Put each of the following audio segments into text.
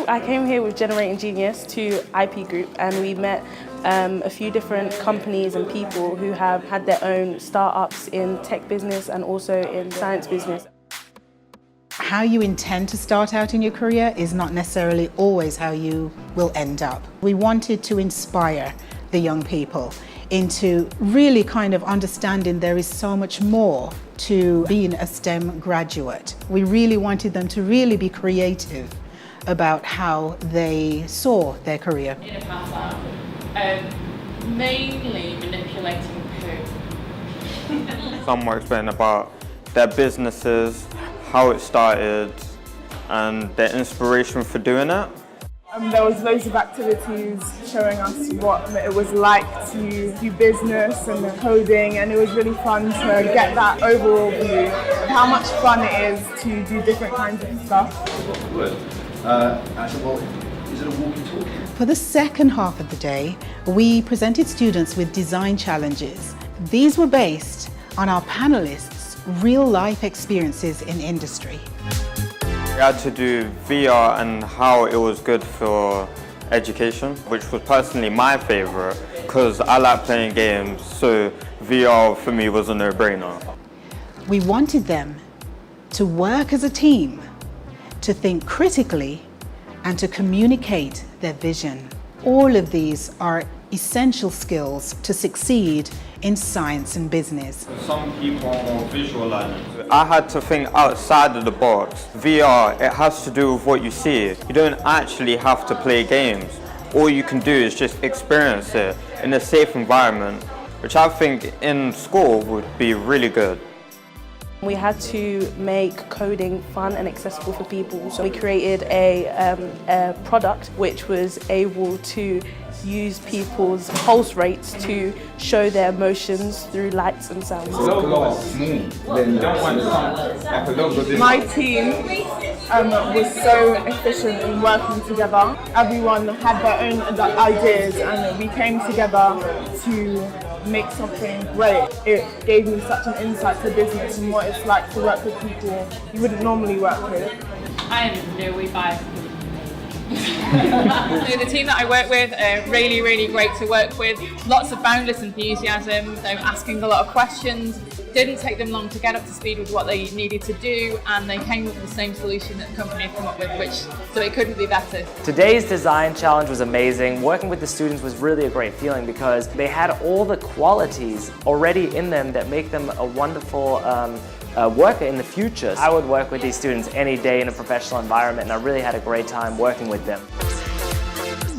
I came here with Generating Genius to IP Group, and we met a few different companies and people who have had their own startups in tech business and also in science business. How you intend to start out in your career is not necessarily always how you will end up. We wanted to inspire the young people into really kind of understanding there is so much more to being a STEM graduate. We really wanted them to really be creative about how they saw their career. In a math lab, mainly manipulating poo. Some were explaining about their businesses, how it started, and their inspiration for doing it. There was loads of activities showing us what it was like to do business and the coding, and it was really fun to get that overall view of how much fun it is to do different kinds of stuff. I said, well, is it a walkie-talkie? For the second half of the day, we presented students with design challenges. These were based on our panelists' real-life experiences in industry. We had to do VR and how it was good for education, which was personally my favourite because I like playing games, so VR for me was a no-brainer. We wanted them to work as a team, to think critically, and to communicate their vision. All of these are essential skills to succeed in science and business. Some people are more visual learners. I had to think outside of the box. VR, it has to do with what you see. You don't actually have to play games. All you can do is just experience it in a safe environment, which I think in school would be really good. We had to make coding fun and accessible for people, so we created a product which was able to use people's pulse rates to show their emotions through lights and sounds. My team was so efficient in working together. Everyone had their own ideas, and we came together to make something great. It gave me such an insight to business and what it's like to work with people you wouldn't normally work with. I am no way biased. The team that I work with are really, really great to work with. Lots of boundless enthusiasm, so asking a lot of questions. Didn't take them long to get up to speed with what they needed to do, and they came up with the same solution that the company had come up with, so it couldn't be better. Today's design challenge was amazing. Working with the students was really a great feeling because they had all the qualities already in them that make them a wonderful worker in the future. I would work with these students any day in a professional environment, and I really had a great time working with them.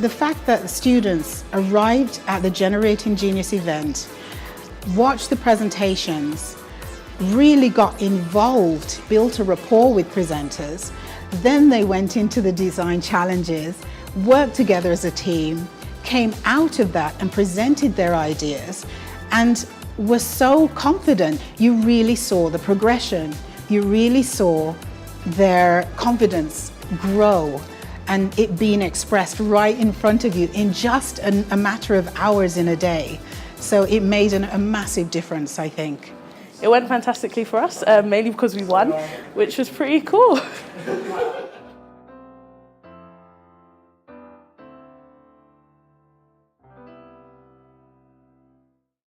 The fact that the students arrived at the Generating Genius event, watched the presentations, really got involved, built a rapport with presenters, then they went into the design challenges, worked together as a team, came out of that and presented their ideas, and were so confident. You really saw the progression. You really saw their confidence grow and it being expressed right in front of you in just a matter of hours in a day. So it made a massive difference, I think. It went fantastically for us, mainly because we won, which was pretty cool.